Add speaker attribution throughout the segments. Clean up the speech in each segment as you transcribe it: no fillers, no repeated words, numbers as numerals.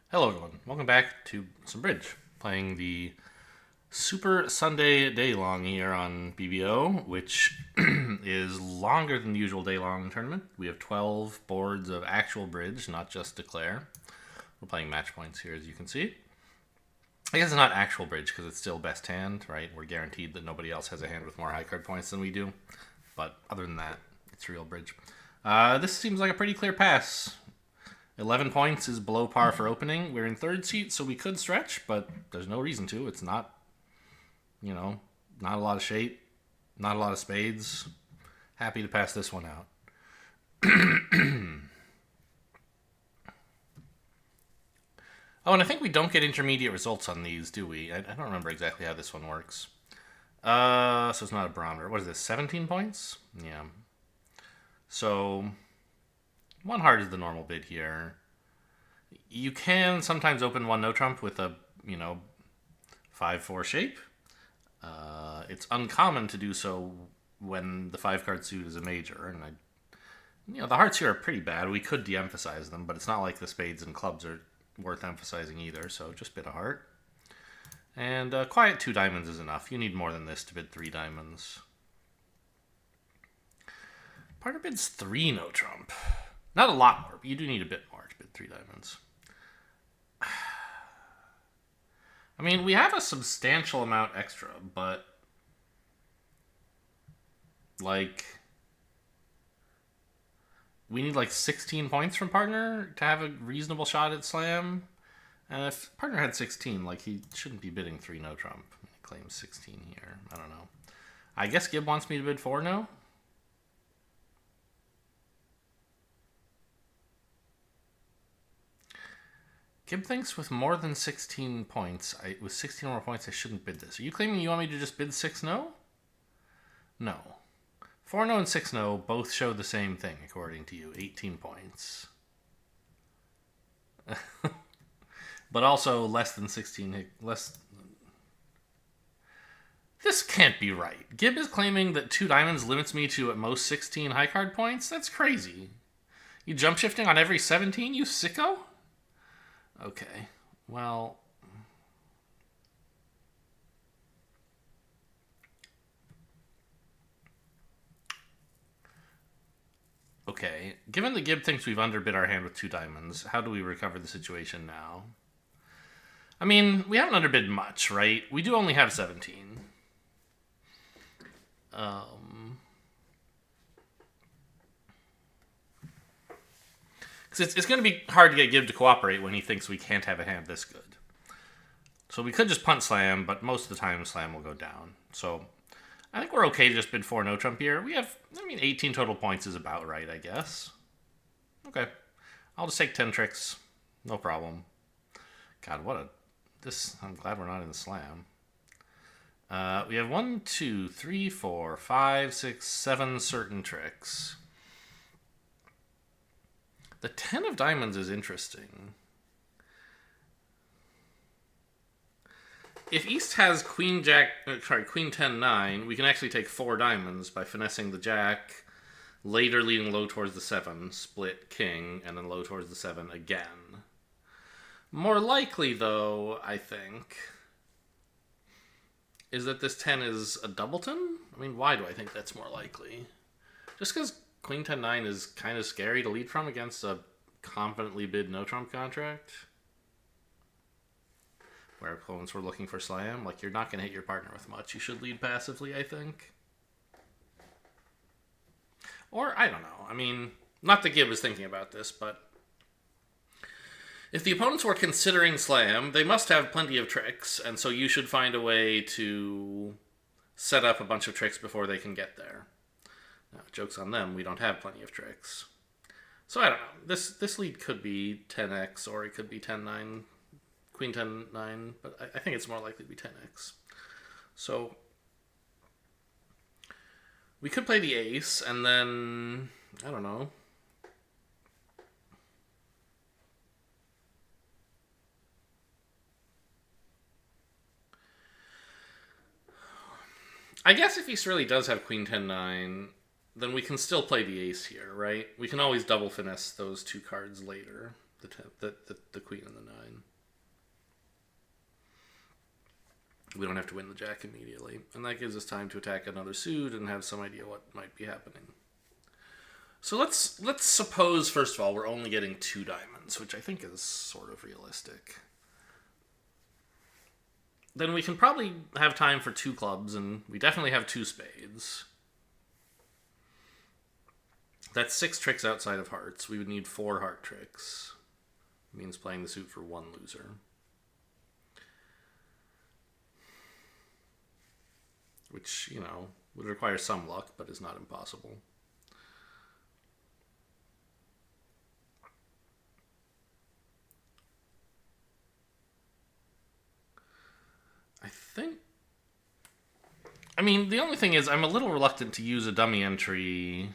Speaker 1: Hello, everyone. Welcome back to some bridge. Playing the Super Sunday Daylong here on BBO, which is longer than the usual Daylong tournament. We have 12 boards of actual bridge, not just declare. We're playing match points here, as you can see. I guess it's not actual bridge because it's still best hand, right? We're guaranteed that nobody else has a hand with more high card points than we do. But other than that, it's real bridge. This seems like a pretty clear pass. 11 points is below par for opening. We're in third seat, so we could stretch, but there's no reason to. It's not, not a lot of shape, not a lot of spades. Happy to pass this one out. Oh, and I think we don't get intermediate results on these, do we? I don't remember exactly how this one works. So it's not a barometer. What is this, 17 points? Yeah. So, one heart is the normal bid here. You can sometimes open one no trump with a, 5-4 shape. It's uncommon to do so when the 5 card suit is a major, and the hearts here are pretty bad. We could de-emphasize them, but it's not like the spades and clubs are worth emphasizing either, so just bid a heart. And quiet 2 diamonds is enough. You need more than this to bid 3 diamonds. Partner bids 3 no trump. Not a lot more, but you do need a bit more to bid 3 diamonds. I mean, we have a substantial amount extra, but we need 16 points from partner to have a reasonable shot at slam. And if partner had 16, he shouldn't be bidding 3 no trump. He claims 16 here. I don't know. I guess Gib wants me to bid 4 no. Gib thinks with more than 16 points, with 16 or more points, I shouldn't bid this. Are you claiming you want me to just bid 6 no? No. 4 no and 6 no both show the same thing, according to you. 18 points. But also less than 16. This can't be right. Gib is claiming that 2 diamonds limits me to at most 16 high card points? That's crazy. You jump shifting on every 17, you sicko? Okay, well... Okay, given that Gib thinks we've underbid our hand with 2 diamonds, how do we recover the situation now? I mean, we haven't underbid much, right? We do only have 17. Because it's going to be hard to get Gib to cooperate when he thinks we can't have a hand this good. So we could just punt slam, but most of the time slam will go down. So I think we're okay to just bid 4 no trump here. We have, 18 total points is about right, I guess. Okay. I'll just take 10 tricks. No problem. God, I'm glad we're not in the slam. We have 1, 2, 3, 4, 5, 6, 7 certain tricks. The 10 of diamonds is interesting. If East has Queen 10 9, we can actually take 4 diamonds by finessing the Jack, later leading low towards the 7, split King, and then low towards the 7 again. More likely, though, I think, is that this 10 is a doubleton? I mean, why do I think that's more likely? Just because Queen 10 9 is kind of scary to lead from against a confidently bid no trump contract, where opponents were looking for slam. You're not going to hit your partner with much. You should lead passively, I think. Or, I don't know. I mean, not that Gib was thinking about this, but if the opponents were considering slam, they must have plenty of tricks, and so you should find a way to set up a bunch of tricks before they can get there. Now, joke's on them, we don't have plenty of tricks. So I don't know. This lead could be 10x, or it could be 10 9, Queen 10 9, but I think it's more likely to be 10x. So we could play the ace, and then, I don't know. I guess if East really does have Queen 10 9, then we can still play the ace here, right? We can always double finesse those 2 cards later, the Queen and the 9. We don't have to win the jack immediately. And that gives us time to attack another suit and have some idea what might be happening. So let's suppose, first of all, we're only getting 2 diamonds, which I think is sort of realistic. Then we can probably have time for 2 clubs, and we definitely have 2 spades. That's 6 tricks outside of hearts. We would need 4 heart tricks. It means playing the suit for 1 loser. Which, you know, would require some luck, but is not impossible. I mean, the only thing is I'm a little reluctant to use a dummy entry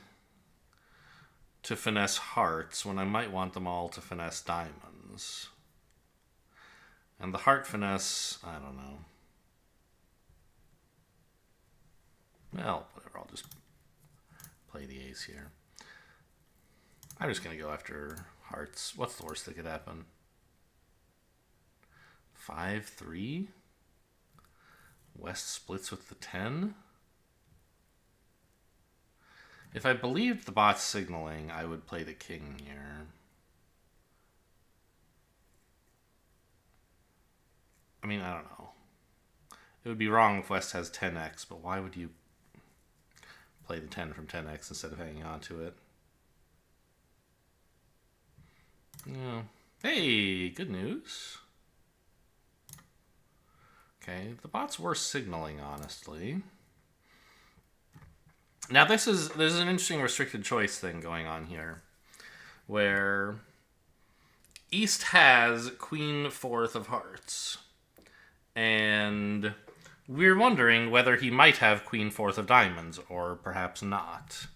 Speaker 1: to finesse hearts when I might want them all to finesse diamonds. And the heart finesse, I don't know. Well, whatever, I'll just play the ace here. I'm just going to go after hearts. What's the worst that could happen? 5-3? West splits with the 10? If I believed the bot's signaling, I would play the king here. I mean, I don't know. It would be wrong if West has 10x, but why would you play the 10 from 10x instead of hanging on to it? Yeah. Hey, good news. Okay, the bots were signaling, honestly. Now there's an interesting restricted choice thing going on here, where East has Queen 4th of Hearts, and we're wondering whether he might have Queen 4th of Diamonds, or perhaps not.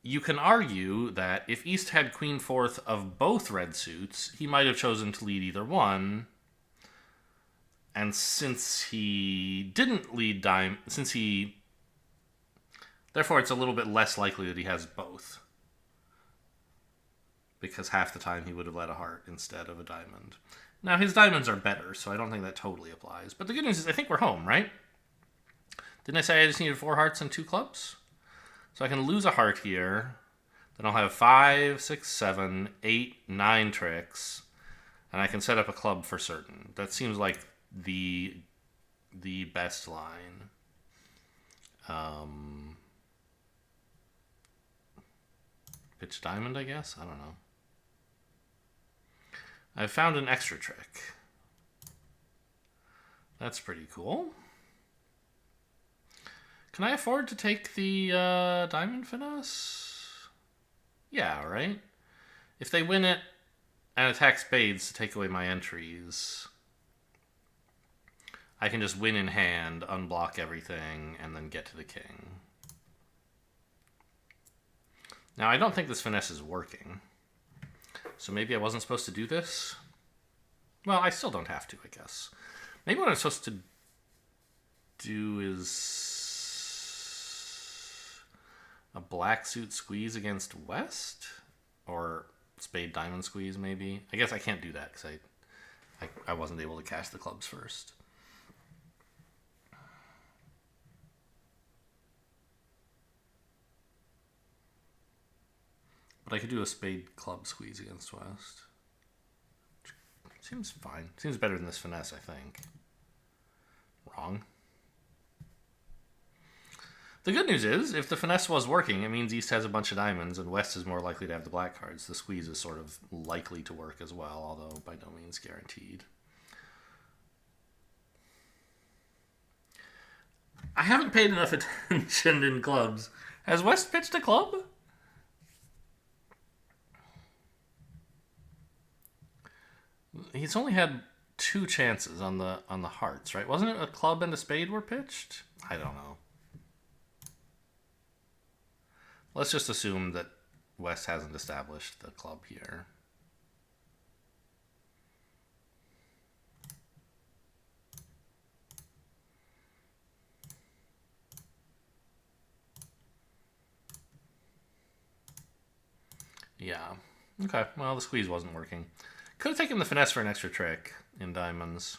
Speaker 1: You can argue that if East had Queen 4th of both red suits, he might have chosen to lead either one. And since he didn't lead therefore it's a little bit less likely that he has both. Because half the time he would have led a heart instead of a diamond. Now his diamonds are better, so I don't think that totally applies. But the good news is I think we're home, right? Didn't I say I just needed 4 hearts and 2 clubs? So I can lose a heart here. Then I'll have 5, 6, 7, 8, 9 tricks. And I can set up a club for certain. That seems like the best line. Pitch diamond, I guess? I don't know. I've found an extra trick. That's pretty cool. Can I afford to take the diamond finesse? Yeah, right? If they win it and attack spades to take away my entries, I can just win in hand, unblock everything, and then get to the king. Now, I don't think this finesse is working. So maybe I wasn't supposed to do this? Well, I still don't have to, I guess. Maybe what I'm supposed to do is a black suit squeeze against West? Or spade diamond squeeze, maybe? I guess I can't do that because I wasn't able to cash the clubs first. But I could do a spade club squeeze against West. Seems fine. Seems better than this finesse, I think. Wrong. The good news is, if the finesse was working, it means East has a bunch of diamonds and West is more likely to have the black cards. The squeeze is sort of likely to work as well, although by no means guaranteed. I haven't paid enough attention in clubs. Has West pitched a club? He's only had 2 chances on the hearts, right? Wasn't it a club and a spade were pitched? I don't know. Let's just assume that West hasn't established the club here. Yeah. Okay, well, the squeeze wasn't working. Could have taken the finesse for an extra trick in diamonds.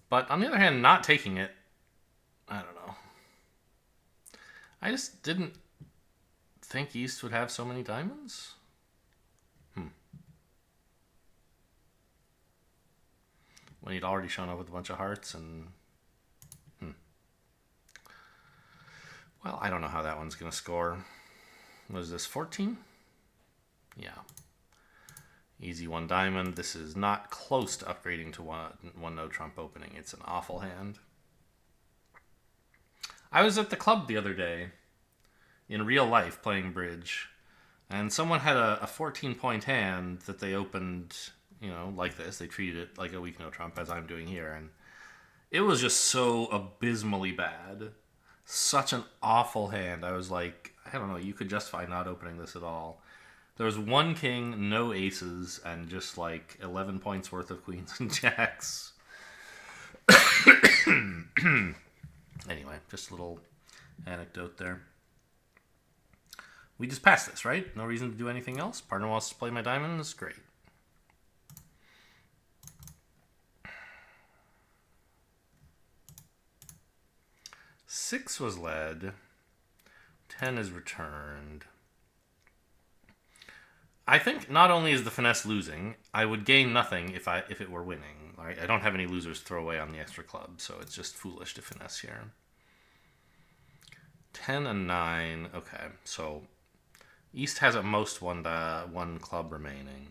Speaker 1: But on the other hand, not taking it, I don't know. I just didn't think East would have so many diamonds. When he'd already shown up with a bunch of hearts and... Well, I don't know how that one's going to score. What is this, 14? Yeah. Easy one diamond. This is not close to upgrading to one no trump opening. It's an awful hand. I was at the club the other day, in real life, playing bridge, and someone had a 14-point hand that they opened, like this. They treated it like a weak no trump, as I'm doing here, and it was just so abysmally bad. Such an awful hand. I was like, I don't know, you could justify not opening this at all. There was one king, no aces, and just like 11 points worth of queens and jacks. Anyway, just a little anecdote there. We just passed this, right? No reason to do anything else. Partner wants to play my diamonds. Great. Six was led. 10 is returned. I think not only is the finesse losing, I would gain nothing if it were winning. Right? I don't have any losers to throw away on the extra club, so it's just foolish to finesse here. 10 and 9. Okay, so East has at most one club remaining.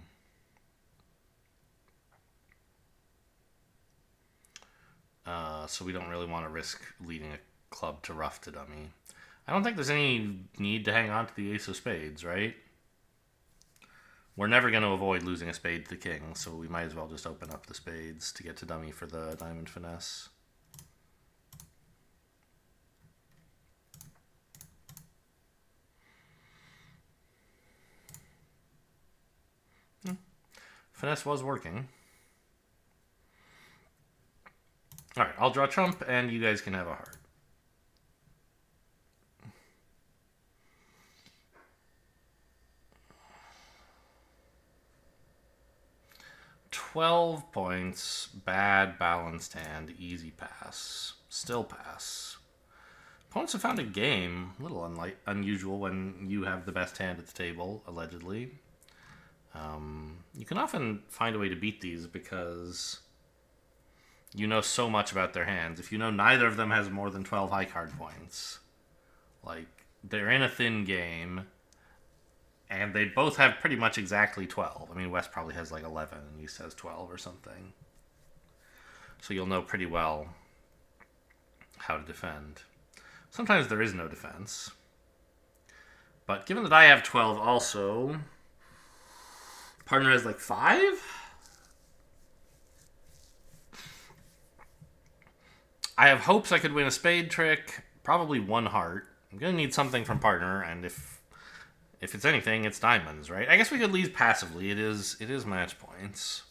Speaker 1: So we don't really want to risk leading a club to rough to dummy. I don't think there's any need to hang on to the ace of spades, right? We're never going to avoid losing a spade to the king, so we might as well just open up the spades to get to dummy for the diamond finesse. Finesse was working. Alright, I'll draw trump, and you guys can have a heart. $12 points, bad balanced hand, easy pass, still pass. Opponents have found a game, a little unusual when you have the best hand at the table, allegedly. You can often find a way to beat these because you know so much about their hands. If you know neither of them has more than 12 high card points, like they're in a thin game, and they both have pretty much exactly 12. I mean, West probably has like 11 and East has 12 or something. So you'll know pretty well how to defend. Sometimes there is no defense. But given that I have 12 also, partner has like 5? I have hopes I could win a spade trick, probably one heart. I'm going to need something from partner, and if it's anything, it's diamonds, right? I guess we could lead passively. It is match points.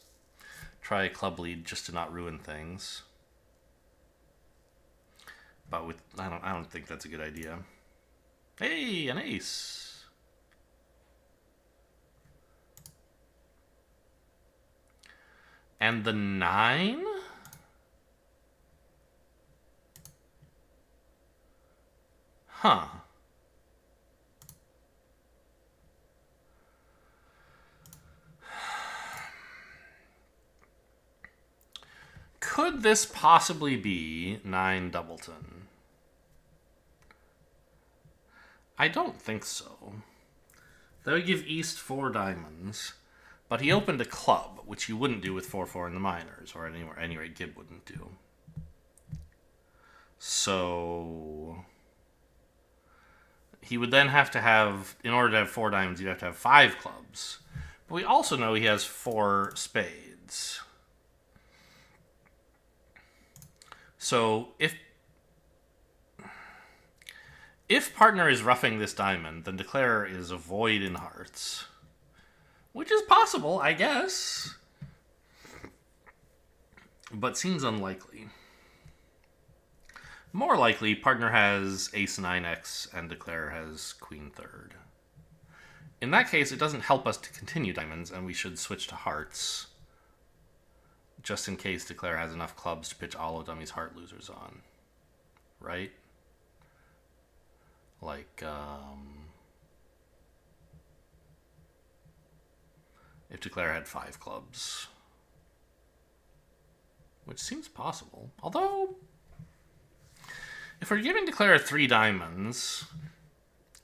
Speaker 1: Try a club lead just to not ruin things. But I don't think that's a good idea. Hey, an ace. And the 9? Huh. Could this possibly be 9 Doubleton? I don't think so. That would give East 4 diamonds, but he opened a club, which you wouldn't do with 4-4 in the minors, or at any rate Gibb wouldn't do. So he would then have to have, in order to have 4 diamonds, you'd have to have 5 clubs. But we also know he has 4 spades. So if partner is roughing this diamond, then declare is a void in hearts. Which is possible, I guess. But seems unlikely. More likely, partner has ace 9x and declare has queen third. in that case, it doesn't help us to continue diamonds, and we should switch to hearts. Just in case Declare has enough clubs to pitch all of Dummy's heart losers on. Right? Like, if Declare had 5 clubs. Which seems possible. Although, if we're giving Declare 3 diamonds,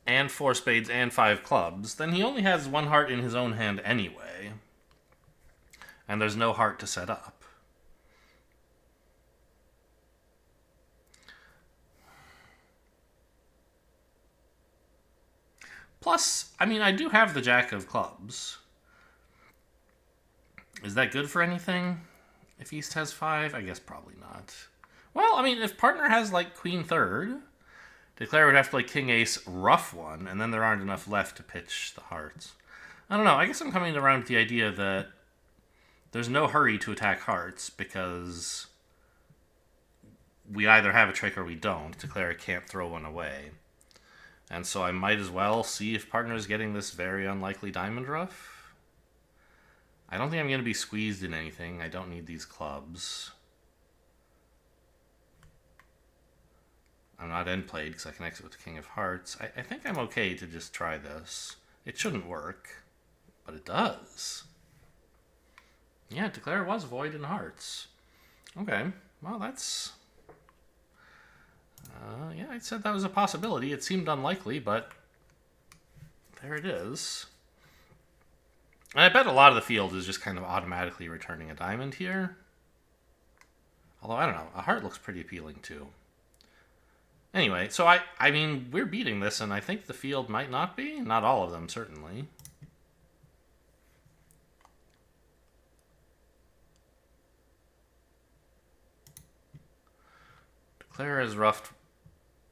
Speaker 1: and 4 spades, and 5 clubs, then he only has 1 heart in his own hand anyway. And there's no heart to set up. Plus, I mean, I do have the Jack of clubs. Is that good for anything? If East has 5? I guess probably not. Well, I mean, if partner has, like, Queen third, Declare would have to play King Ace rough one, and then there aren't enough left to pitch the hearts. I don't know. I guess I'm coming around to the idea that there's no hurry to attack hearts because we either have a trick or we don't. Declare can't throw one away. And so I might as well see if partner is getting this very unlikely diamond ruff. I don't think I'm going to be squeezed in anything. I don't need these clubs. I'm not end played because I can exit with the King of Hearts. I think I'm okay to just try this. It shouldn't work, but it does. Yeah, Declare was void in hearts. Okay, well that's... yeah, I said that was a possibility. It seemed unlikely, but there it is. And I bet a lot of the field is just kind of automatically returning a diamond here. Although, I don't know, a heart looks pretty appealing too. Anyway, so I mean, we're beating this, and I think the field might not be. Not all of them, certainly. Declare has roughed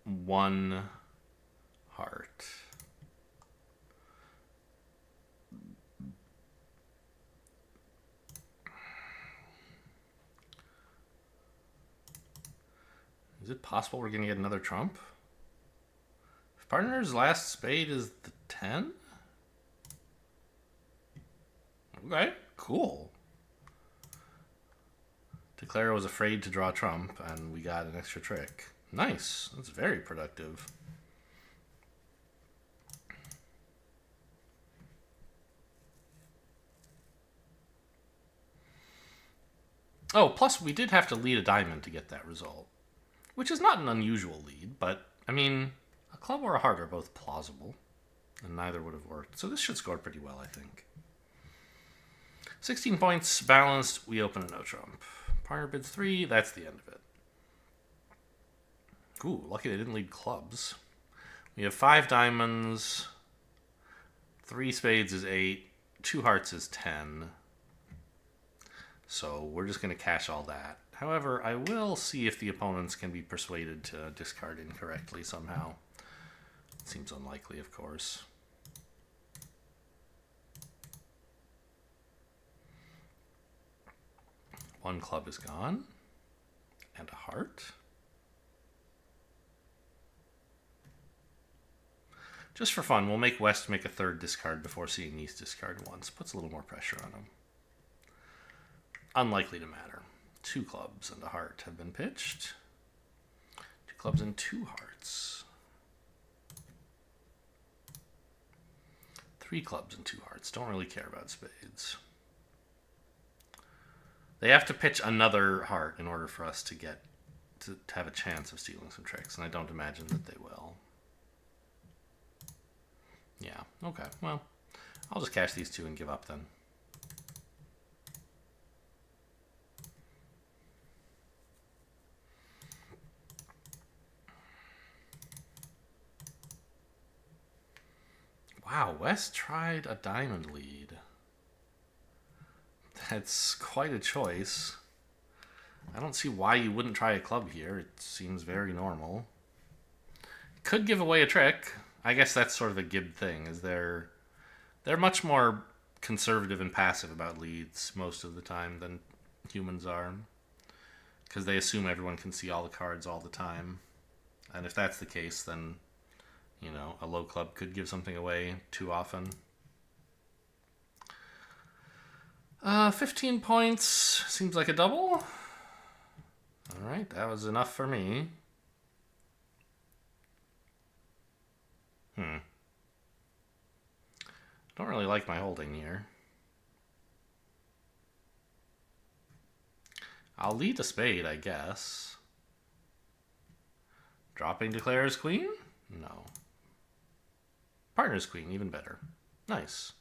Speaker 1: 1 heart. Is it possible we're going to get another trump? If partner's last spade is the 10? Okay, cool. Declare was afraid to draw trump, and we got an extra trick. Nice. That's very productive. Oh, plus we did have to lead a diamond to get that result. Which is not an unusual lead, but, I mean, a club or a heart are both plausible, and neither would have worked. So this should score pretty well, I think. 16 points, balanced, we open a no trump. Partner bids 3, that's the end of it. Ooh, lucky they didn't lead clubs. We have 5 diamonds, 3 spades is 8, 2 hearts is 10. So we're just going to cash all that. However, I will see if the opponents can be persuaded to discard incorrectly somehow. It seems unlikely, of course. One club is gone. And a heart. Just for fun, we'll make West make a 3rd discard before seeing East discard once. Puts a little more pressure on him. Unlikely to matter. 2 clubs and a heart have been pitched. 2 clubs and 2 hearts. 3 clubs and 2 hearts. Don't really care about spades. They have to pitch another heart in order for us to get to have a chance of stealing some tricks, and I don't imagine that they will. Yeah, okay, well, I'll just cash these 2 and give up then. Wow, West tried a diamond lead. That's quite a choice. I don't see why you wouldn't try a club here. It seems very normal. Could give away a trick. I guess that's sort of a Gib thing, is they're much more conservative and passive about leads most of the time than humans are. Because they assume everyone can see all the cards all the time. And if that's the case, then, you know, a low club could give something away too often. 15 points. Seems like a double. Alright, that was enough for me. Don't really like my holding here. I'll lead the spade, I guess. Dropping declares queen? No. Partner's queen, even better. Nice.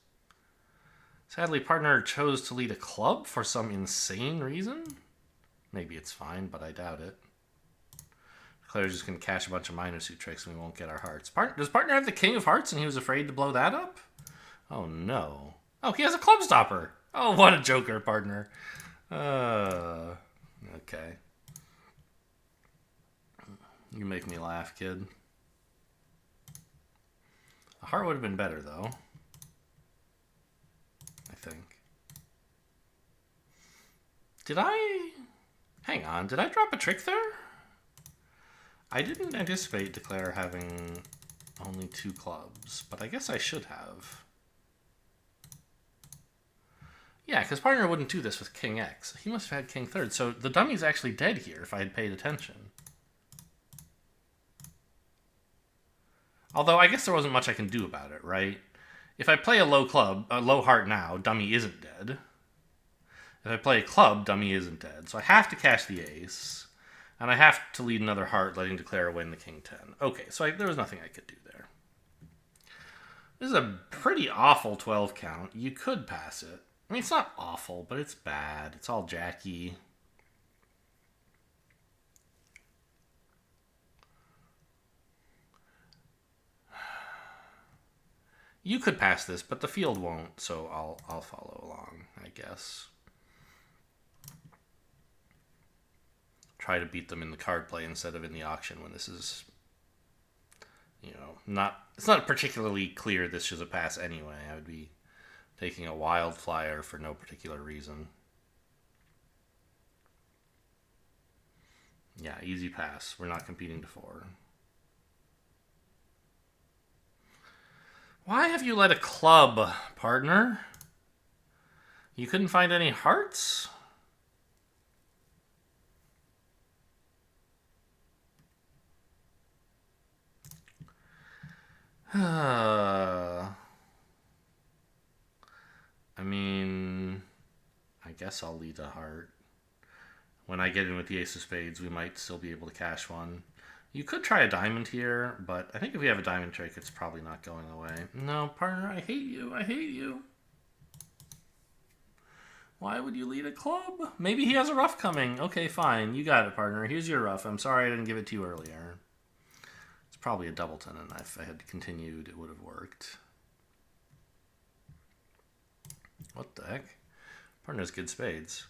Speaker 1: Sadly, partner chose to lead a club for some insane reason. Maybe it's fine, but I doubt it. Declare's just going to cash a bunch of minor suit tricks and we won't get our hearts. Does partner have the king of hearts and he was afraid to blow that up? Oh, no. Oh, he has a club stopper. Oh, what a joker, partner. Okay. You make me laugh, kid. A heart would have been better, though. I think. Did I... Hang on, did I drop a trick there? I didn't anticipate Declare having only 2 clubs, but I guess I should have. Yeah, because partner wouldn't do this with King X. He must have had King third, so the dummy's actually dead here if I had paid attention. Although I guess there wasn't much I can do about it, right? If I play a low heart now, dummy isn't dead. If I play a club, dummy isn't dead. So I have to cash the ace, and I have to lead another heart, letting Declare win the King 10. Okay, so there was nothing I could do there. This is a pretty awful 12 count. You could pass it. I mean, it's not awful, but it's bad. It's all jacky. You could pass this, but the field won't, so I'll follow along, I guess. Try to beat them in the card play instead of in the auction when this is, it's not particularly clear this is a pass anyway. I would be taking a wild flyer for no particular reason. Yeah, easy pass. We're not competing to 4. Why have you let a club, partner? You couldn't find any hearts? I mean, I guess I'll lead a heart. When I get in with the ace of spades, we might still be able to cash one. You could try a diamond here, but I think if we have a diamond trick, it's probably not going away. No, partner, I hate you. I hate you. Why would you lead a club? Maybe he has a rough coming. Okay, fine. You got it, partner. Here's your rough. I'm sorry I didn't give it to you earlier. It's probably a doubleton, and if I had continued, it would have worked. What the heck? Partner's good spades.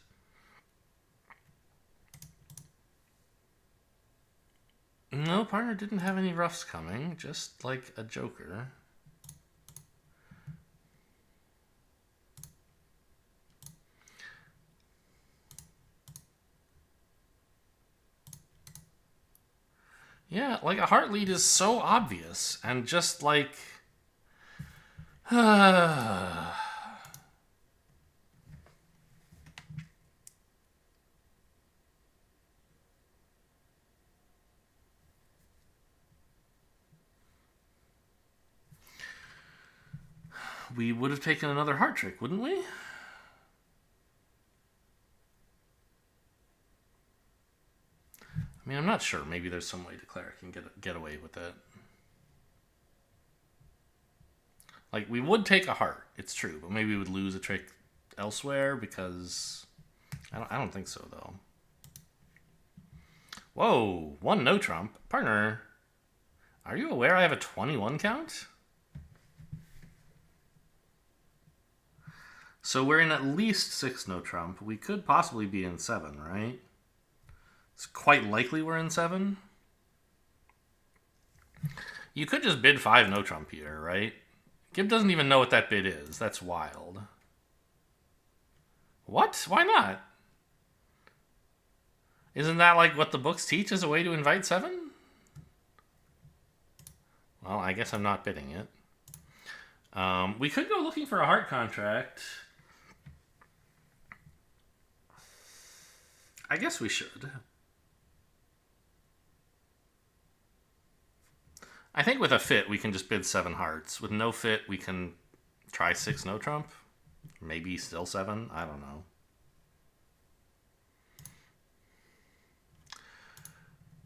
Speaker 1: No, partner didn't have any roughs coming, just like a joker. Yeah, like a heart lead is so obvious, and just like... we would have taken another heart trick, wouldn't we? I mean, I'm not sure. Maybe there's some way Declare can get away with it. Like, we would take a heart, it's true, but maybe we would lose a trick elsewhere because... I don't think so, though. Whoa, 1 no trump. Partner, are you aware I have a 21 count? So we're in at least 6 no trump. We could possibly be in 7, right? It's quite likely we're in 7. You could just bid 5 no trump here, right? Gib doesn't even know what that bid is. That's wild. What? Why not? Isn't that like what the books teach as a way to invite 7? Well, I guess I'm not bidding it. We could go looking for a heart contract. I guess we should. I think with a fit, we can just bid 7 hearts. With no fit, we can try 6 no trump. Maybe still 7. I don't know.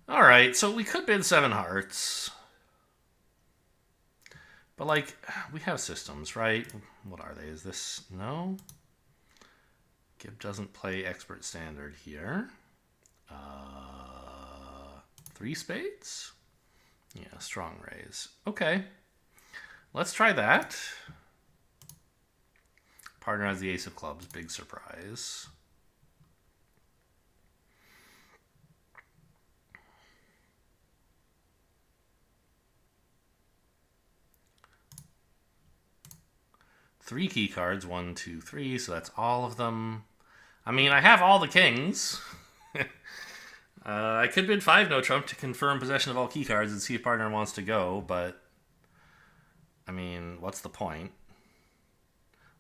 Speaker 1: All right, so we could bid 7 hearts. But, like, we have systems, right? What are they? Is this... No? Gib doesn't play expert standard here. 3 spades? Yeah, strong raise. Okay. Let's try that. Partner has the ace of clubs. Big surprise. Three key cards. 1, 2, 3. So that's all of them. I mean, I have all the kings. I could bid 5 no trump to confirm possession of all key cards and see if partner wants to go, but I mean, what's the point?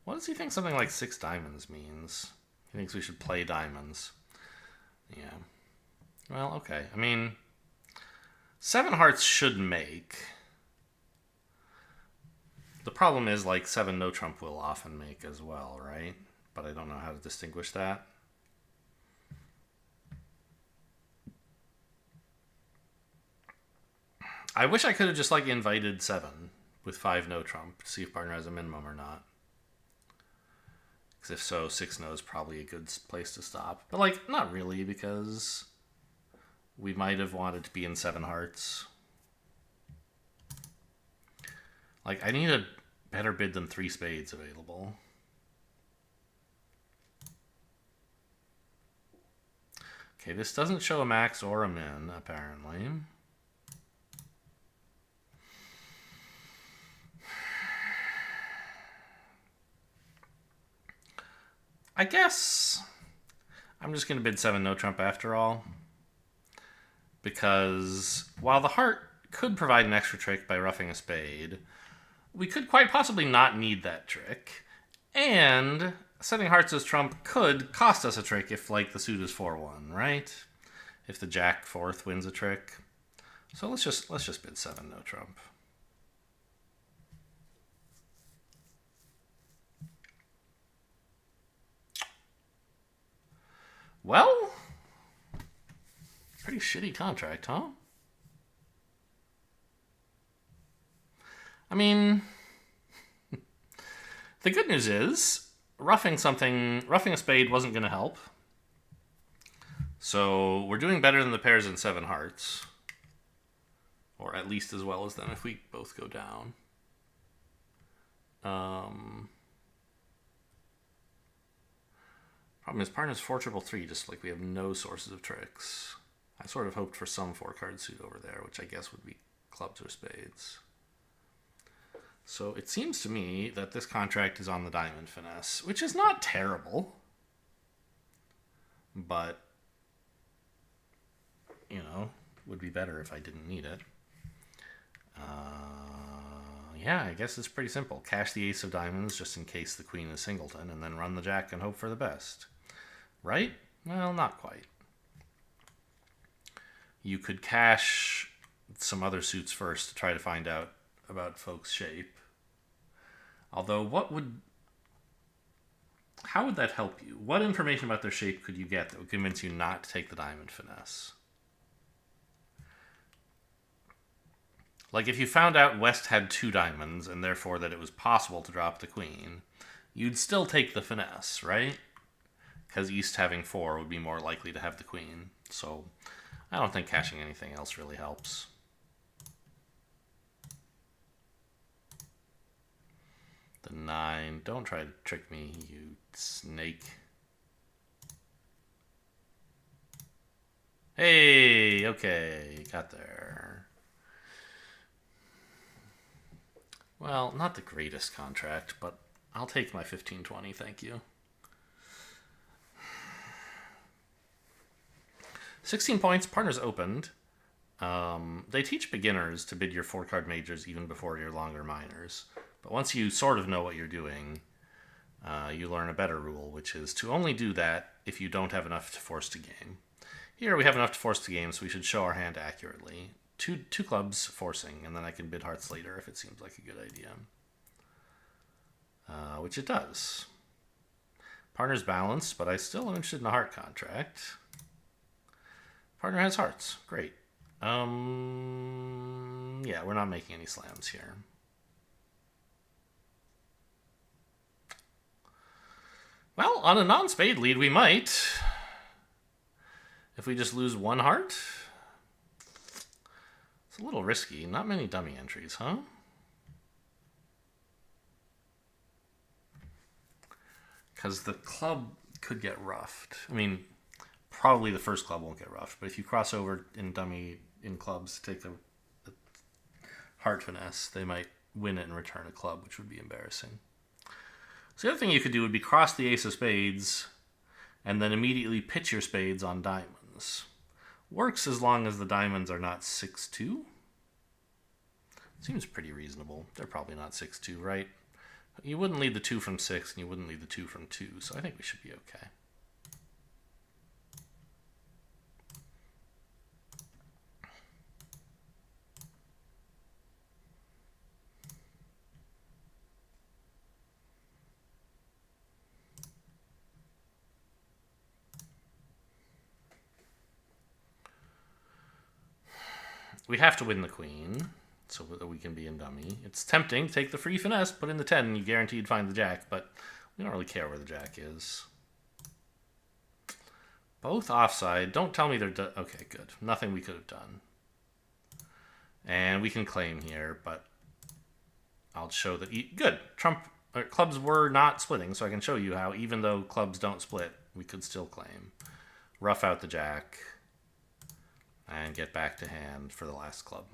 Speaker 1: What does he think something like 6 diamonds means? He thinks we should play diamonds. Yeah. Well, okay. I mean, 7 hearts should make. The problem is, like, 7 no trump will often make as well, right? But I don't know how to distinguish that. I wish I could have just, like, invited 7 with 5 no trump to see if partner has a minimum or not. Because if so, 6 no is probably a good place to stop. But, like, not really, because we might have wanted to be in 7 hearts. Like, I need a better bid than 3 spades available. Okay, this doesn't show a max or a min, apparently. I guess I'm just going to bid 7 no trump after all. Because while the heart could provide an extra trick by roughing a spade, we could quite possibly not need that trick. And setting hearts as trump could cost us a trick if, like, the suit is 4-1, right? If the jack 4th wins a trick. So let's just bid 7 no trump. Well, pretty shitty contract, huh? I mean, the good news is roughing a spade wasn't going to help. So we're doing better than the pairs in 7 hearts. Or at least as well as them if we both go down. Problem is, partner's 4-3-3, just like we have no sources of tricks. I sort of hoped for some 4-card suit over there, which I guess would be clubs or spades. So it seems to me that this contract is on the diamond finesse, which is not terrible. But, you know, would be better if I didn't need it. Yeah, I guess it's pretty simple. Cash the ace of diamonds just in case the queen is singleton, and then run the jack and hope for the best. Right? Well, not quite. You could cash some other suits first to try to find out about folks' shape. Although, how would that help you? What information about their shape could you get that would convince you not to take the diamond finesse? Like, if you found out West had 2 diamonds, and therefore that it was possible to drop the queen, you'd still take the finesse, right? Because East having 4 would be more likely to have the queen. So, I don't think cashing anything else really helps. The 9. Don't try to trick me, you snake. Hey, okay, got there. Well, not the greatest contract, but I'll take my 15-20, thank you. 16 points, partners opened. They teach beginners to bid your 4-card majors even before your longer minors. But once you sort of know what you're doing, you learn a better rule, which is to only do that if you don't have enough to force to game. Here we have enough to force to game, so we should show our hand accurately. Two clubs forcing, and then I can bid hearts later if it seems like a good idea. Which it does. Partner's balanced, but I still am interested in a heart contract. Partner has hearts. Great. Yeah, we're not making any slams here. Well, on a non-spade lead, we might. If we just lose one heart. It's a little risky. Not many dummy entries, huh? Because the club could get roughed. I mean, probably the first club won't get roughed, but if you cross over in dummy in clubs, take a heart finesse, they might win it and return a club, which would be embarrassing. So the other thing you could do would be cross the ace of spades and then immediately pitch your spades on diamonds. Works as long as the diamonds are not 6-2. Seems pretty reasonable. They're probably not 6-2, right? You wouldn't lead the 2 from 6, and you wouldn't lead the 2 from 2, so I think we should be okay. We have to win the queen, so that we can be in dummy. It's tempting. Take the free finesse, put in the 10, and you guaranteed find the jack, but we don't really care where the jack is. Both offside. Don't tell me they're done. Okay, good. Nothing we could have done. And we can claim here, but I'll show that... Good. Clubs were not splitting, so I can show you how, even though clubs don't split, we could still claim. Rough out the jack and get back to hand for the last club.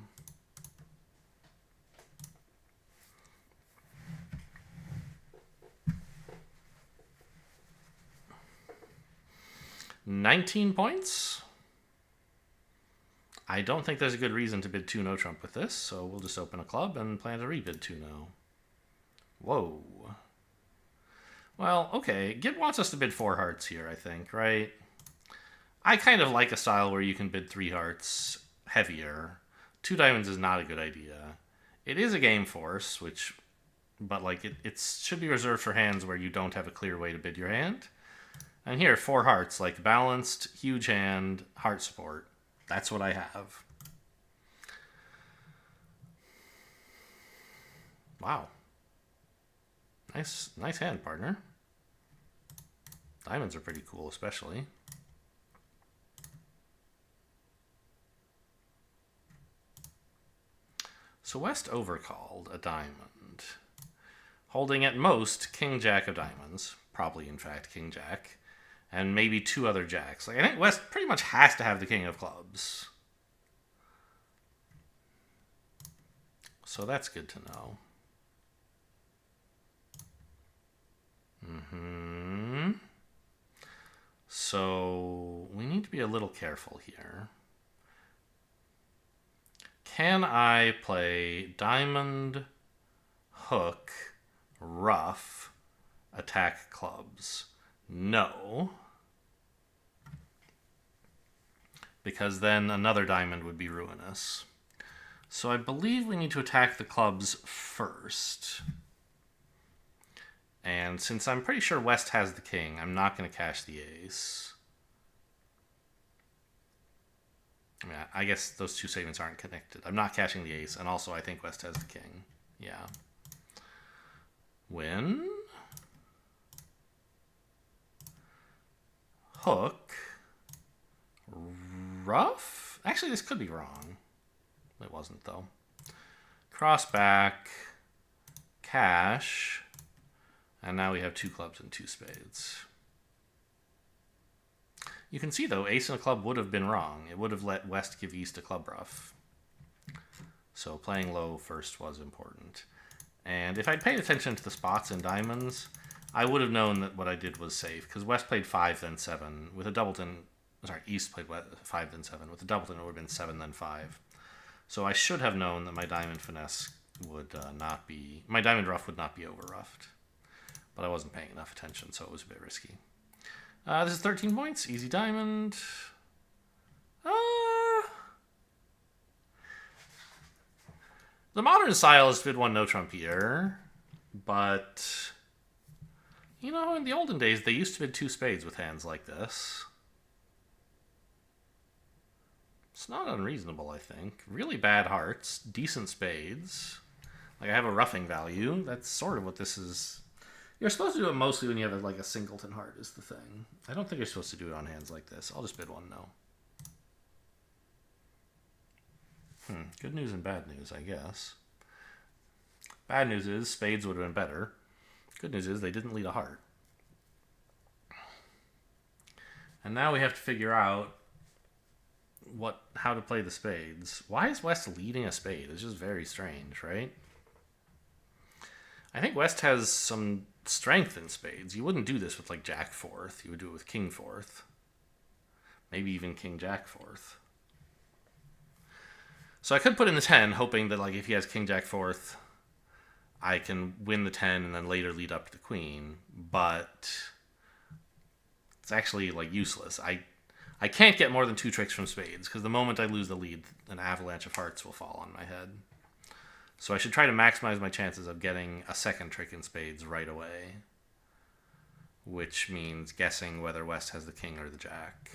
Speaker 1: $19 points. I don't think there's a good reason to bid 2 no trump with this, so we'll just open a club and plan to rebid 2 no. Whoa. Well, okay. Git wants us to bid 4 hearts here, I think, right? I kind of like a style where you can bid 3 hearts heavier. 2 diamonds is not a good idea. It is a game force, but like it should be reserved for hands where you don't have a clear way to bid your hand. And here, 4 hearts, like balanced, huge hand, heart support. That's what I have. Wow. Nice hand, partner. Diamonds are pretty cool, especially. So West overcalled a diamond, holding at most King Jack of diamonds, probably in fact King Jack, and maybe 2 other jacks. Like I think West pretty much has to have the King of clubs. So that's good to know. So we need to be a little careful here. Can I play diamond, hook, rough, attack clubs? No. Because then another diamond would be ruinous. So I believe we need to attack the clubs first. And since I'm pretty sure West has the king, I'm not going to cash the ace. I mean, I guess those 2 statements aren't connected. I'm not cashing the ace, and also I think West has the king. Yeah. Win. Hook. Rough? Actually, this could be wrong. It wasn't, though. Cross back. Cash. And now we have 2 clubs and 2 spades. You can see, though, ace and a club would have been wrong. It would have let West give East a club rough. So playing low first was important. And if I'd paid attention to the spots and diamonds, I would have known that what I did was safe. Because West played 5, then 7. With a doubleton... Sorry, East played 5, then 7. With a doubleton, it would have been 7, then 5. So I should have known that my diamond finesse would not be... My diamond rough would not be over-roughed. but I wasn't paying enough attention, so it was a bit risky. This is 13 points. Easy diamond. The modern style is bid one, no trump here, but you know, in the olden days, they used to bid two spades with hands like this. It's not unreasonable, I think. Really bad hearts, decent spades. Like, I have a roughing value. That's sort of what this is. You're supposed to do it mostly when you have like a singleton heart is the thing. I don't think you're supposed to do it on hands like this. I'll just bid one no. Good news and bad news, I guess. Bad news is spades would have been better. Good news is they didn't lead a heart. And now we have to figure out how to play the spades. Why is West leading a spade? It's just very strange, right? I think West has some strength in spades. You wouldn't do this with like Jack fourth. You would do it with King fourth. Maybe even King Jack fourth. So I could put in the 10, hoping that like if he has King Jack fourth, I can win the 10 and then later lead up to the queen. But it's actually like useless. I can't get more than 2 tricks from spades, because the moment I lose the lead, an avalanche of hearts will fall on my head. So I should try to maximize my chances of getting a second trick in spades right away, which means guessing whether West has the king or the jack.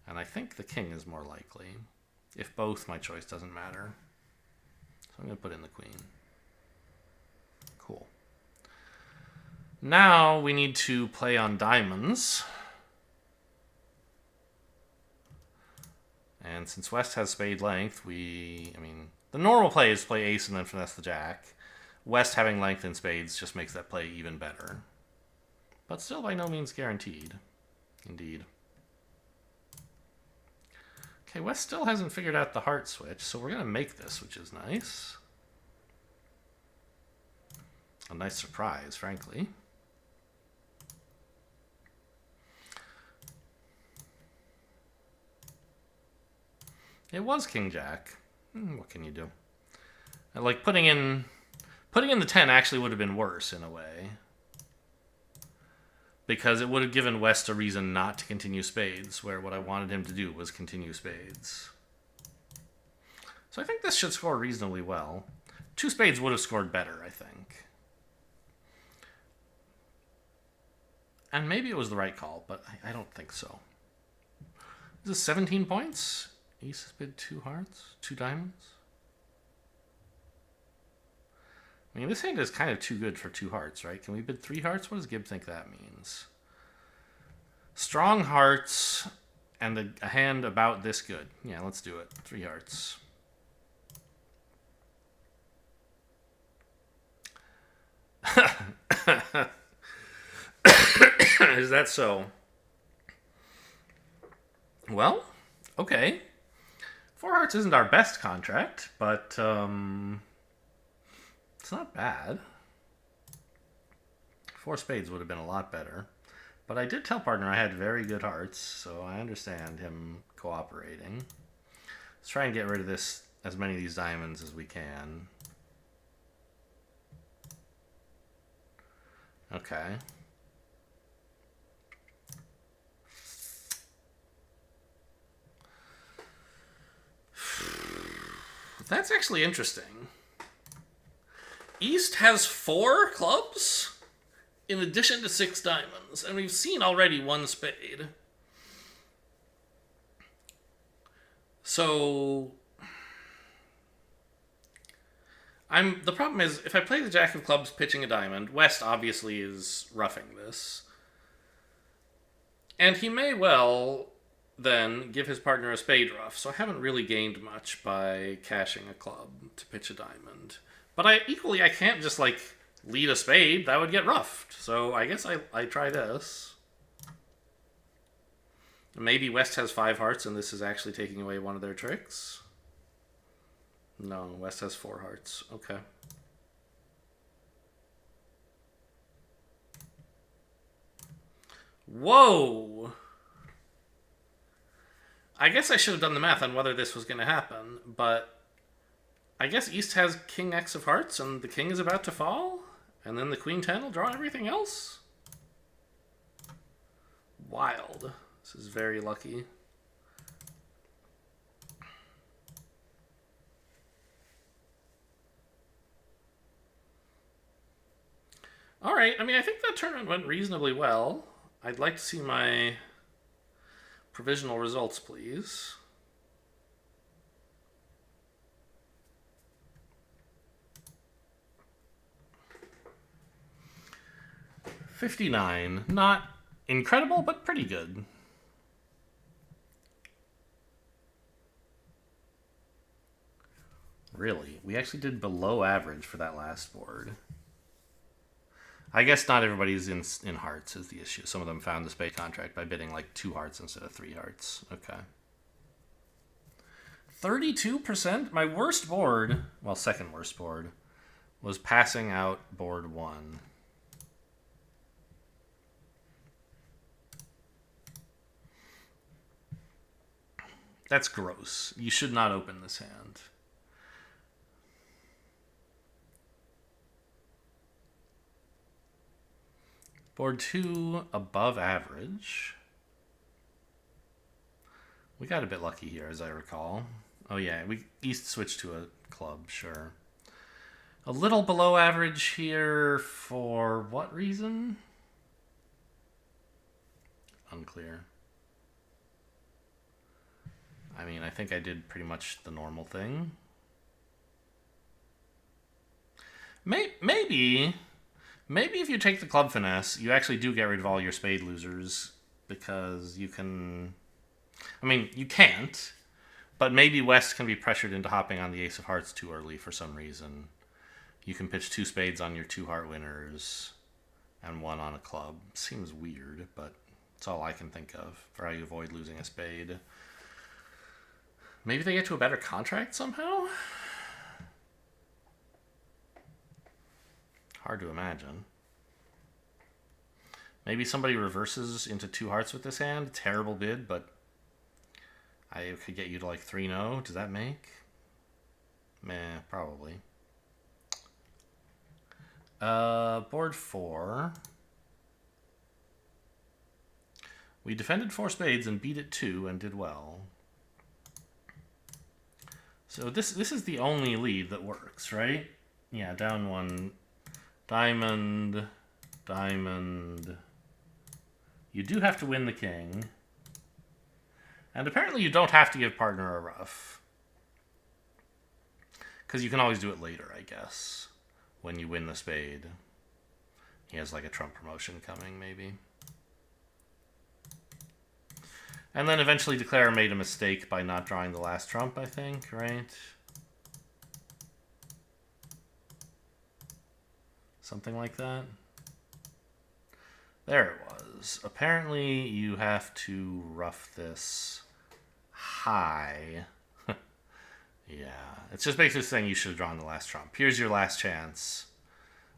Speaker 1: And I think the king is more likely. If both, my choice doesn't matter. So I'm going to put in the queen. Cool. Now we need to play on diamonds. And since West has spade length, the normal play is play ace and then finesse the jack. West having length in spades just makes that play even better. But still by no means guaranteed. Indeed. Okay, West still hasn't figured out the heart switch, so we're going to make this, which is nice. A nice surprise, frankly. It was King Jack. What can you do? Like putting in the 10 actually would have been worse in a way, because it would have given West a reason not to continue spades, where what I wanted him to do was continue spades. So I think this should score reasonably well. 2 spades would have scored better, I think. And maybe it was the right call, but I don't think so. Is this 17 points? Ace has bid 2 hearts, 2 diamonds. I mean, this hand is kind of too good for 2 hearts, right? Can we bid 3 hearts? What does Gibb think that means? Strong hearts and a hand about this good. Yeah, let's do it. 3 hearts. Is that so? Well, okay. 4 hearts isn't our best contract, but it's not bad. 4 spades would have been a lot better. But I did tell partner I had very good hearts, so I understand him cooperating. Let's try and get rid of as many of these diamonds as we can. Okay. That's actually interesting. East has 4 clubs in addition to 6 diamonds, and we've seen already 1 spade. So the problem is, if I play the jack of clubs pitching a diamond, West obviously is roughing this. And he may well then give his partner a spade ruff, so I haven't really gained much by cashing a club to pitch a diamond. But I can't just like lead a spade, that would get roughed. So I guess I try this. Maybe West has 5 hearts and this is actually taking away one of their tricks. No, West has 4 hearts. Okay. Whoa! I guess I should have done the math on whether this was going to happen, but I guess East has King X of hearts and the king is about to fall? And then the queen 10 will draw everything else? Wild. This is very lucky. All right, I mean, I think that tournament went reasonably well. I'd like to see my provisional results, please. $59. Not incredible, but pretty good. Really? We actually did below average for that last board. I guess not everybody's in hearts is the issue. Some of them found the spade contract by bidding like 2 hearts instead of 3 hearts. Okay. 32%? My worst board, well, second worst board, was passing out board 1. That's gross. You should not open this hand. Board 2, above average. We got a bit lucky here, as I recall. Oh yeah, we east switched to a club, sure. A little below average here for what reason? Unclear. I mean, I think I did pretty much the normal thing. Maybe if you take the club finesse, you actually do get rid of all your spade losers because you can... I mean, you can't, but maybe West can be pressured into hopping on the ace of hearts too early for some reason. You can pitch 2 spades on your 2 heart winners and 1 on a club. Seems weird, but it's all I can think of for how you avoid losing a spade. Maybe they get to a better contract somehow? Hard to imagine. Maybe somebody reverses into 2 hearts with this hand. Terrible bid, but I could get you to like 3-0. Does that make? Meh, probably. Board 4. We defended 4 spades and beat it 2 and did well. So this is the only lead that works, right? Yeah, down 1. Diamond, diamond. You do have to win the king. And apparently you don't have to give partner a rough. Because you can always do it later, I guess. When you win the spade. He has like a trump promotion coming, maybe. And then eventually declare made a mistake by not drawing the last trump, I think, right? Something like that. There it was. Apparently you have to rough this high. Yeah. It's just basically saying you should have drawn the last trump. Here's your last chance.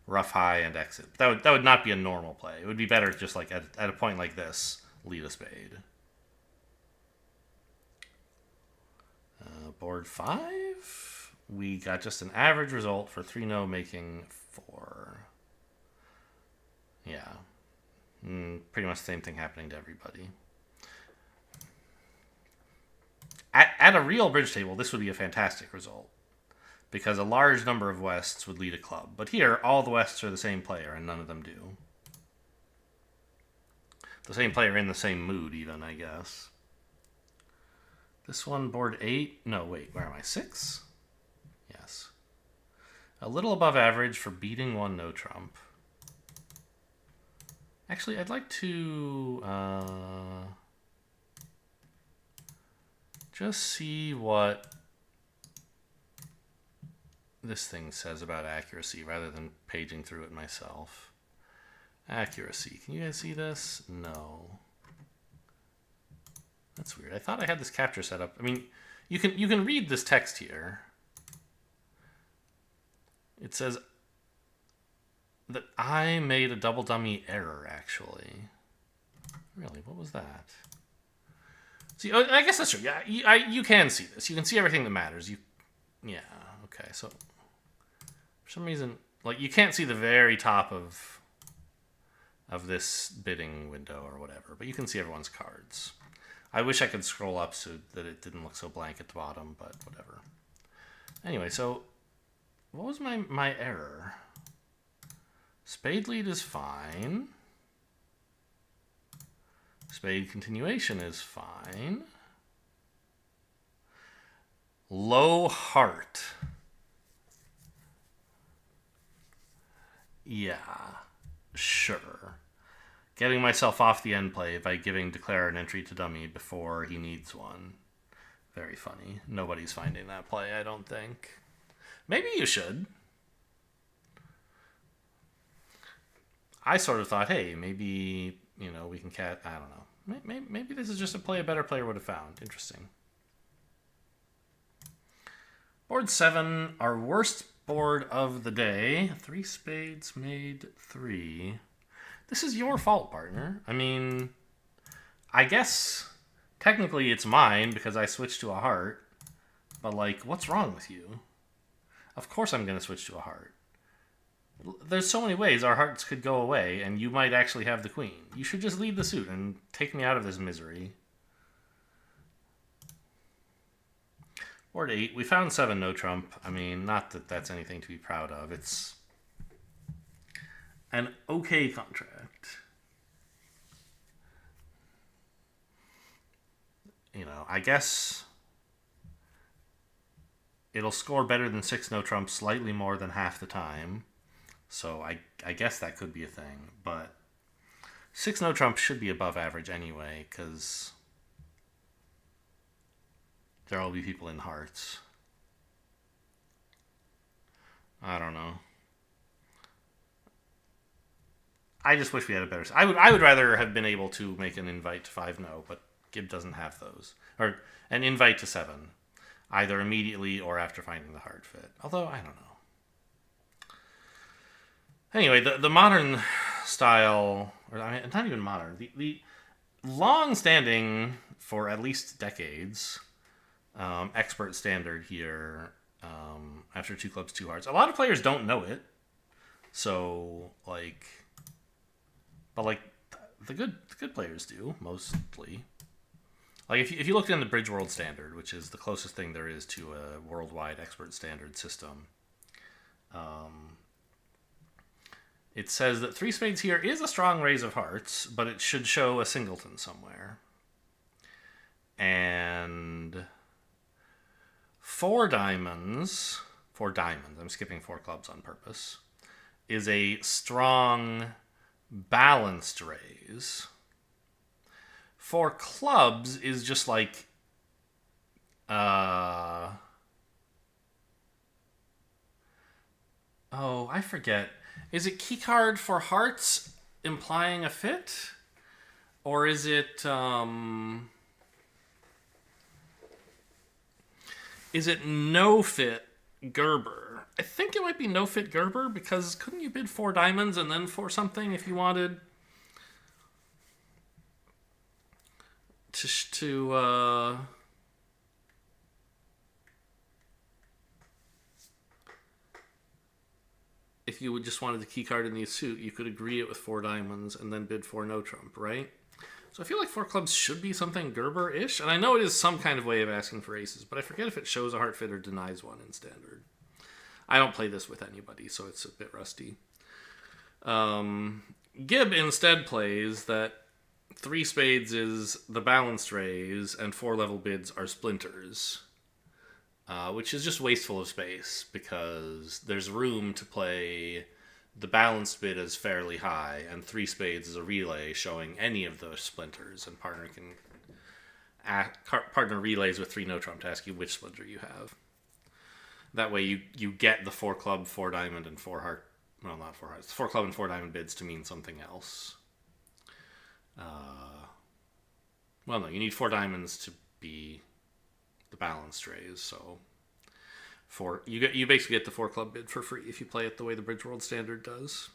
Speaker 1: Rough high and exit. That would not be a normal play. It would be better just like at a point like this, lead a spade. Board 5. We got just an average result for 3-0 making 4. Yeah. Pretty much the same thing happening to everybody. At a real bridge table, this would be a fantastic result. Because a large number of Wests would lead a club. But here, all the Wests are the same player, and none of them do. The same player in the same mood, even, I guess. This one, board 8. No, wait, where am I? 6? Yes. A little above average for beating 1 no trump. Actually, I'd like to just see what this thing says about accuracy rather than paging through it myself. Accuracy. Can you guys see this? No. That's weird. I thought I had this capture set up. I mean, you can read this text here. It says that I made a double dummy error, actually. Really? What was that? See, I guess that's true. Yeah, you can see this. You can see everything that matters. Yeah, okay. So, for some reason, Like, you can't see the very top of this bidding window or whatever, but you can see everyone's cards. I wish I could scroll up so that it didn't look so blank at the bottom, but whatever. Anyway, so what was my error? Spade lead is fine. Spade continuation is fine. Low heart. Yeah, sure. Getting myself off the end play by giving declare an entry to dummy before he needs one. Very funny. Nobody's finding that play, I don't think. Maybe you should. I sort of thought, hey, maybe, we can cat. I don't know. Maybe this is just a play a better player would have found. Interesting. Board 7, our worst board of the day. 3 spades made 3. This is your fault, partner. I mean, I guess technically it's mine because I switched to a heart. But, what's wrong with you? Of course I'm going to switch to a heart. There's so many ways our hearts could go away, and you might actually have the queen. You should just lead the suit and take me out of this misery. Board 8. We found 7 no trump. I mean, not that that's anything to be proud of. It's an okay contract. I guess it'll score better than 6 no trump slightly more than half the time. So I guess that could be a thing. But 6 no trump should be above average anyway, because there will be people in hearts. I don't know. I just wish we had a better. I would rather have been able to make an invite to 5 no, but Gib doesn't have those. Or an invite to 7, either immediately or after finding the hard fit. Although, I don't know. Anyway, the modern style, or I mean, not even modern, the long-standing, for at least decades, expert standard here, after 2 clubs, 2 hearts. A lot of players don't know it, so, but the good players do, mostly. If you looked in the Bridge World Standard, which is the closest thing there is to a worldwide expert standard system, it says that 3 spades here is a strong raise of hearts, but it should show a singleton somewhere. And 4 diamonds, I'm skipping 4 clubs on purpose, is a strong balanced raise. 4 clubs is just oh, I forget. Is it keycard for hearts implying a fit? Or is it no fit Gerber? I think it might be no fit Gerber, because couldn't you bid 4 diamonds and then for something if you wanted to if you would just wanted the key card in the suit, you could agree it with 4 diamonds and then bid 4 no trump, right? So I feel like 4 clubs should be something Gerber-ish, and I know it is some kind of way of asking for aces, but I forget if it shows a heart fit or denies one in standard. I don't play this with anybody, so it's a bit rusty. Gib instead plays that 3 spades is the balanced raise and 4 level bids are splinters, which is just wasteful of space because there's room to play the balanced bid as fairly high and 3 spades is a relay showing any of those splinters, and partner relays with 3 no trump to ask you which splinter you have. That way you get the 4 club, 4 diamond, and 4 heart. Well, not 4 hearts. 4 club and 4 diamond bids to mean something else. Well, no, you need 4 diamonds to be the balanced raise. So you basically get the 4 club bid for free if you play it the way the Bridge World Standard does.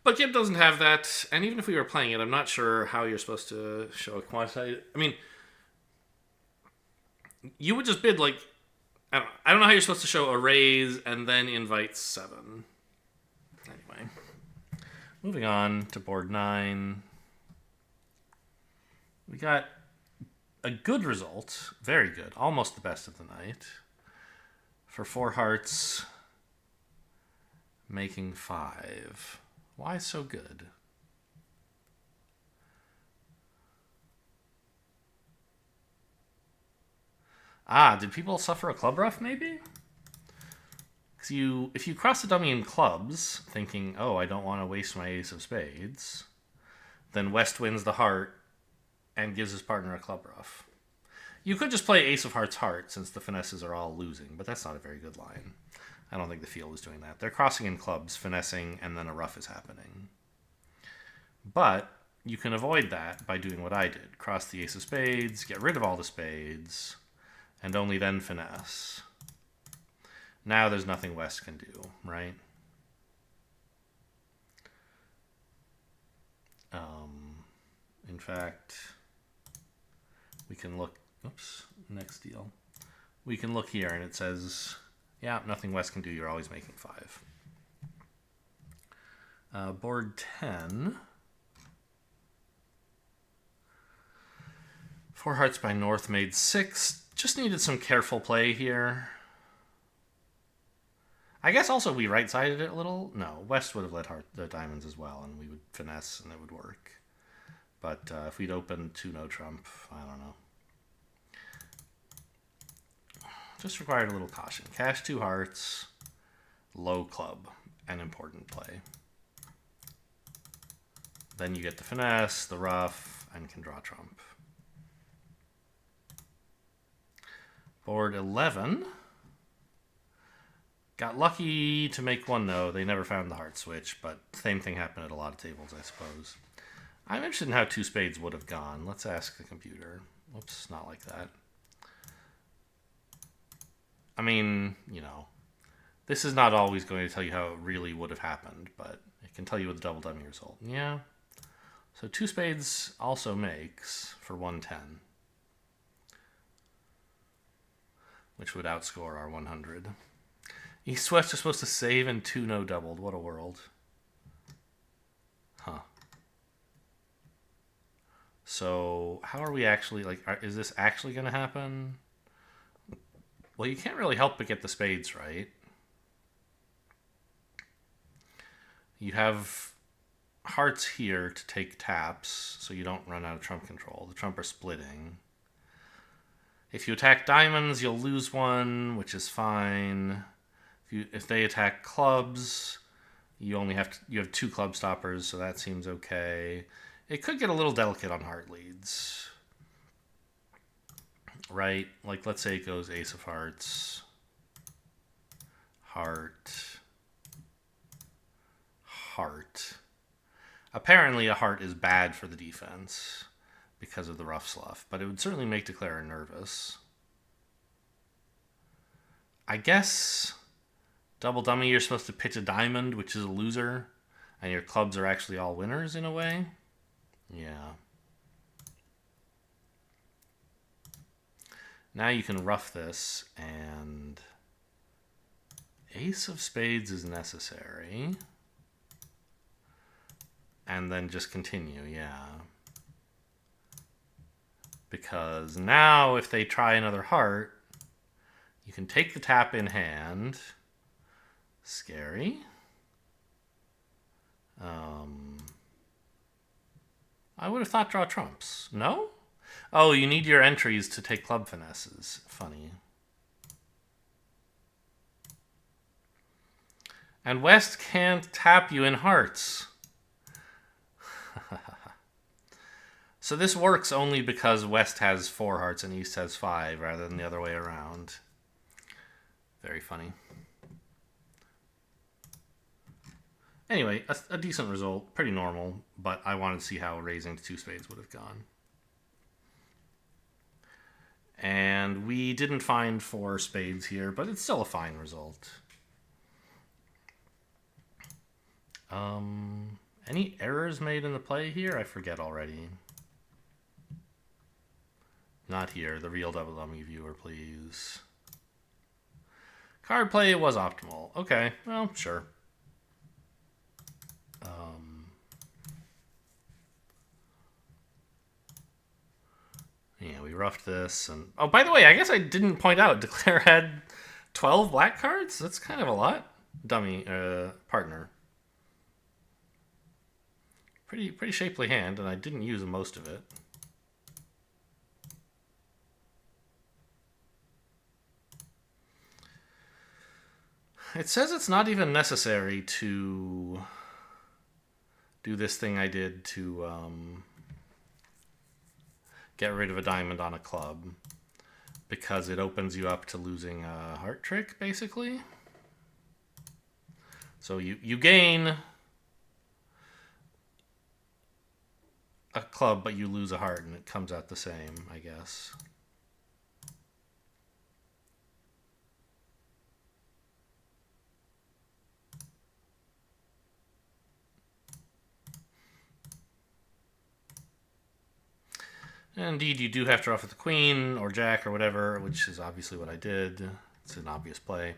Speaker 1: But Gib doesn't have that, and even if we were playing it, I'm not sure how you're supposed to show a quantitative. I mean, you would just bid I don't know how you're supposed to show a raise and then invite 7. Anyway, moving on to board 9. We got a good result, very good, almost the best of the night. For 4 hearts, making 5. Why so good? Did people suffer a club ruff, maybe? Because if you cross the dummy in clubs, thinking, oh, I don't want to waste my ace of spades, then West wins the heart and gives his partner a club ruff. You could just play ace of hearts heart, since the finesses are all losing, but that's not a very good line. I don't think the field is doing that. They're crossing in clubs, finessing, and then a ruff is happening. But you can avoid that by doing what I did. Cross the ace of spades, get rid of all the spades, and only then finesse. Now there's nothing West can do, right? In fact, we can look, oops, next deal. We can look here and it says, yeah, nothing West can do, you're always making 5. Board 10. 4 hearts by North made 6. Just needed some careful play here. I guess also we right-sided it a little. No, West would have let the diamonds as well, and we would finesse, and it would work. But if we'd opened 2 no trump, I don't know. Just required a little caution. Cash 2 hearts, low club, an important play. Then you get the finesse, the ruff, and can draw trump. Board 11. Got lucky to make 1 no. They never found the heart switch, but same thing happened at a lot of tables, I suppose. I'm interested in how 2 spades would have gone. Let's ask the computer. Whoops, not like that. I mean, you know, this is not always going to tell you how it really would have happened, but it can tell you the double dummy result. Yeah. So 2 spades also makes for 110, which would outscore our 100. East West is supposed to save and 2 no doubled. What a world. Huh. So how are we actually, like, is this actually going to happen? Well, you can't really help but get the spades right. You have hearts here to take taps so you don't run out of trump control. The trump are splitting. If you attack diamonds, you'll lose 1, which is fine. If they attack clubs, you have 2 club stoppers, so that seems okay. It could get a little delicate on heart leads, right? Like, let's say it goes ace of hearts, heart, heart. Apparently a heart is bad for the defense because of the rough slough, but it would certainly make declarer nervous. I guess double dummy, you're supposed to pitch a diamond, which is a loser, and your clubs are actually all winners in a way. Yeah. Now you can rough this, and ace of spades is necessary. And then just continue, yeah. Because now if they try another heart, you can take the tap in hand. Scary. I would have thought draw trumps. No? Oh, you need your entries to take club finesses. Funny. And West can't tap you in hearts. So this works only because West has 4 hearts and East has 5 rather than the other way around. Very funny. Anyway, a decent result, pretty normal, but I wanted to see how raising to 2 spades would have gone. And we didn't find 4 spades here, but it's still a fine result. Any errors made in the play here? I forget already. Not here. The real double dummy viewer, please. Card play was optimal. Okay, well, sure. Yeah, we roughed this. And oh, by the way, I guess I didn't point out Declare had 12 black cards? That's kind of a lot. Dummy partner. Pretty shapely hand, and I didn't use most of it. It says it's not even necessary to do this thing I did to get rid of a diamond on a club, because it opens you up to losing a heart trick, basically. So you gain a club, but you lose a heart, and it comes out the same, I guess. And indeed, you do have to ruff with the queen or jack or whatever, which is obviously what I did. It's an obvious play.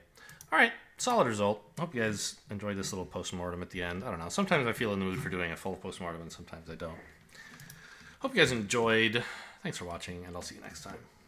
Speaker 1: All right, solid result. Hope you guys enjoyed this little post-mortem at the end. I don't know. Sometimes I feel in the mood for doing a full post-mortem, and sometimes I don't. Hope you guys enjoyed. Thanks for watching, and I'll see you next time.